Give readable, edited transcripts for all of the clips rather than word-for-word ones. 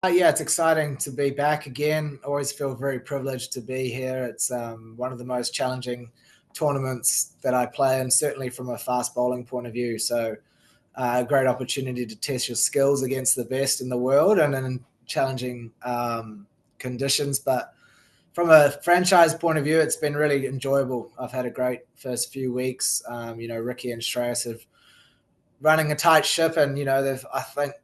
Yeah, it's exciting to be back again. Always feel very privileged to be here. It's one of the most challenging tournaments that I play, and certainly from a fast bowling point of view. So, a great opportunity to test your skills against the best in the world and in challenging conditions. But from a franchise point of view, it's been really enjoyable. I've had a great first few weeks. Ricky and Shreyas have running a tight ship, and they've, I think,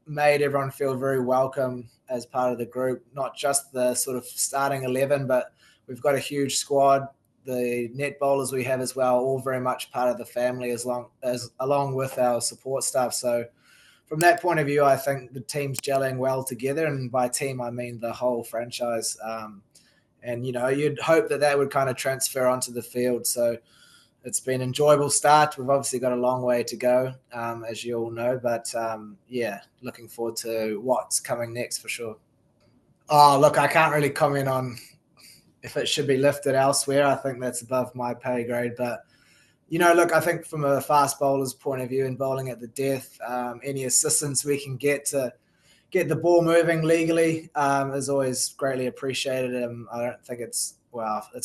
made everyone feel very welcome as part of the group. Not just the sort of starting 11, but we've got a huge squad. The net bowlers we have as well, all very much part of the family, as along with our support staff. So from that point of view, I think the team's gelling well together, and by team I mean the whole franchise. And you'd hope that would kind of transfer onto the field. So it's been an enjoyable start. We've obviously got a long way to go, as you all know, but yeah, looking forward to what's coming next for sure. Oh, look, I can't really comment on if it should be lifted elsewhere. I think that's above my pay grade, but look, I think from a fast bowler's point of view and bowling at the death, any assistance we can get to get the ball moving legally is always greatly appreciated. I don't think it's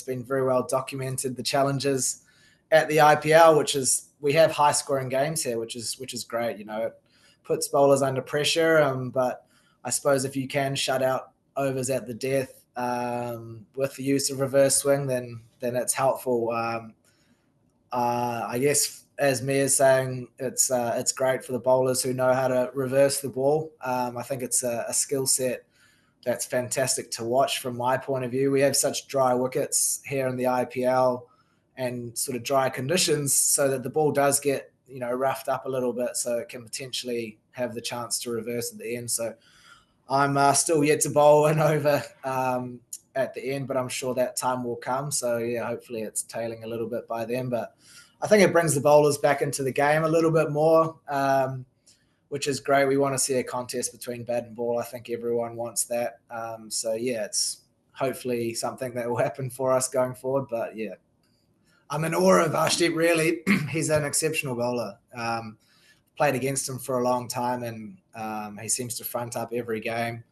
been very well documented, the challenges at the IPL, we have high scoring games here, which is great. It puts bowlers under pressure. But I suppose if you can shut out overs at the death with the use of reverse swing, then it's helpful. I guess, as Mia's saying, it's great for the bowlers who know how to reverse the ball. I think it's a skill set that's fantastic to watch from my point of view. We have such dry wickets here in the IPL and sort of dry conditions, so that the ball does get roughed up a little bit, so it can potentially have the chance to reverse at the end. So I'm still yet to bowl an over at the end, but I'm sure that time will come. So yeah, hopefully it's tailing a little bit by then. But I think it brings the bowlers back into the game a little bit more, which is great. We want to see a contest between bat and ball. I think everyone wants that. So yeah, it's hopefully something that will happen for us going forward. But yeah, I'm in awe of Arshdeep, really. He's an exceptional bowler. Played against him for a long time, and he seems to front up every game.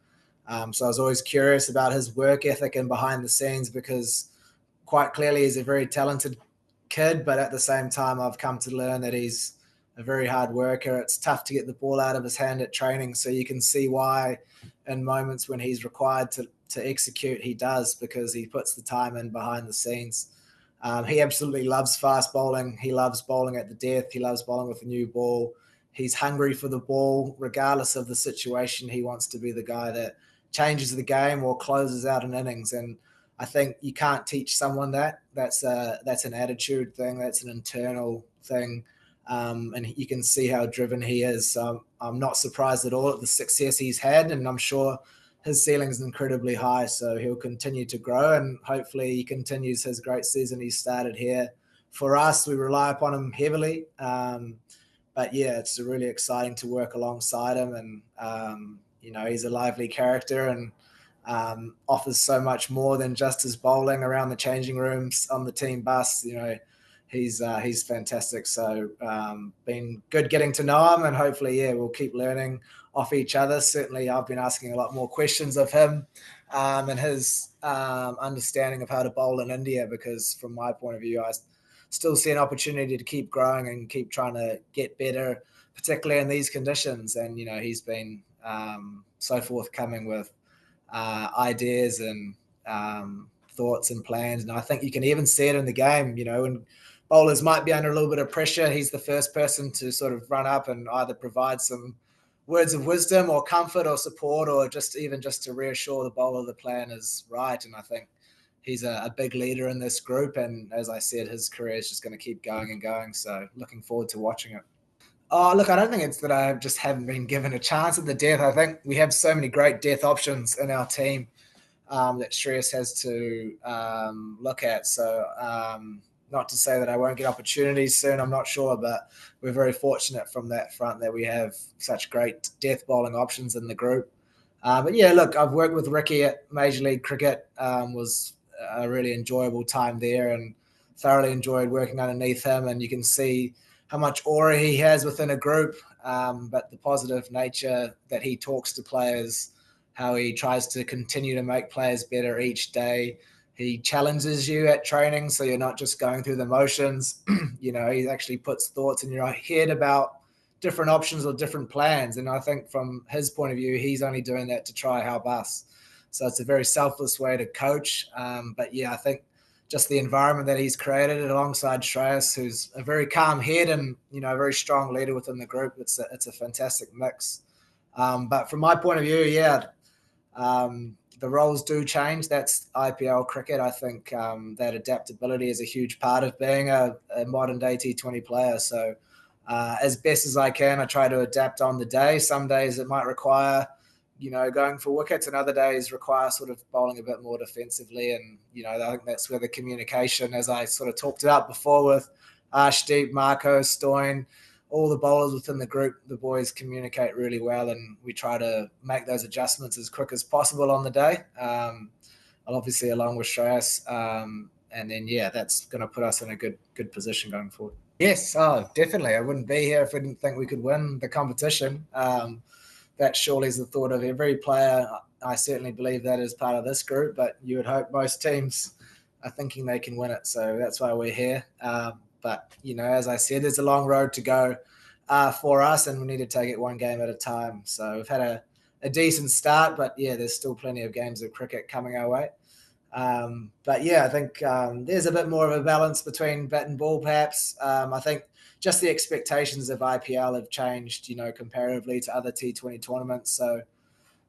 So I was always curious about his work ethic and behind the scenes, because quite clearly he's a very talented kid, but at the same time I've come to learn that he's a very hard worker. It's tough to get the ball out of his hand at training, so you can see why in moments when he's required to execute, he does, because he puts the time in behind the scenes. He absolutely loves fast bowling. He loves bowling at the death. He loves bowling with a new ball. He's hungry for the ball, regardless of the situation. He wants to be the guy that changes the game or closes out an innings. And I think you can't teach someone that. That's an attitude thing. That's an internal thing. And you can see how driven he is. So I'm not surprised at all at the success he's had, and I'm sure his ceiling is incredibly high, so he'll continue to grow, and hopefully he continues his great season he started here. For us, we rely upon him heavily. But yeah, it's really exciting to work alongside him, and he's a lively character, and offers so much more than just his bowling around the changing rooms on the team bus. He's fantastic. So been good getting to know him, and hopefully, yeah, we'll keep learning off each other. Certainly, I've been asking a lot more questions of him and his understanding of how to bowl in India, because from my point of view, I still see an opportunity to keep growing and keep trying to get better, particularly in these conditions. And he's been so forthcoming with ideas and thoughts and plans, and I think you can even see it in the game. When bowlers might be under a little bit of pressure, he's the first person to sort of run up and either provide some words of wisdom or comfort or support, or just to reassure the bowler the plan is right. And I think he's a big leader in this group, and as I said, his career is just going to keep going and going. So looking forward to watching it. Oh, look, I don't think it's that I just haven't been given a chance at the death. I think we have so many great death options in our team that Shreyas has to look at. So not to say that I won't get opportunities soon, I'm not sure, but we're very fortunate from that front that we have such great death bowling options in the group. But yeah, look, I've worked with Ricky at Major League Cricket. Was a really enjoyable time there, and thoroughly enjoyed working underneath him. And you can see how much aura he has within a group, but the positive nature that he talks to players how he tries to continue to make players better each day. He challenges you at training, so you're not just going through the motions. He actually puts thoughts in your head about different options or different plans. And I think from his point of view, he's only doing that to try help us. So it's a very selfless way to coach. But yeah, I think just the environment that he's created alongside Shreyas, who's a very calm head and, a very strong leader within the group. It's a fantastic mix. But from my point of view, yeah, the roles do change. That's IPL cricket. I think that adaptability is a huge part of being a modern day T20 player. So as best as I can, I try to adapt on the day. Some days it might require, going for wickets, and other days require sort of bowling a bit more defensively. And, I think that's where the communication, as I sort of talked about before with Arshdeep, Marco, Stoyne, all the bowlers within the group, the boys communicate really well, and we try to make those adjustments as quick as possible on the day. Obviously along with Shreyas. And then, yeah, that's going to put us in a good position going forward. Yes, definitely. I wouldn't be here if we didn't think we could win the competition. That surely is the thought of every player. I certainly believe that is part of this group, but you would hope most teams are thinking they can win it. So that's why we're here. But, as I said, there's a long road to go for us, and we need to take it one game at a time. So we've had a decent start, but, yeah, there's still plenty of games of cricket coming our way. But, yeah, I think there's a bit more of a balance between bat and ball, perhaps. I think just the expectations of IPL have changed, comparatively to other T20 tournaments. So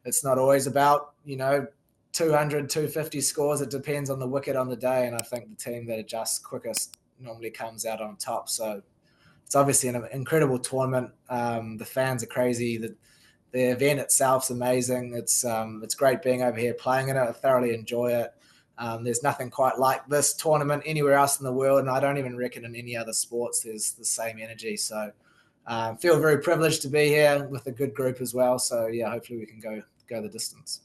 it's not always about, 200, 250 scores. It depends on the wicket on the day, and I think the team that adjusts quickest normally comes out on top. So it's obviously an incredible tournament. The fans are crazy. The event itself's amazing. It's great being over here playing in it. I thoroughly enjoy it. There's nothing quite like this tournament anywhere else in the world, and I don't even reckon in any other sports there's the same energy. So feel very privileged to be here with a good group as well. So yeah, hopefully we can go the distance.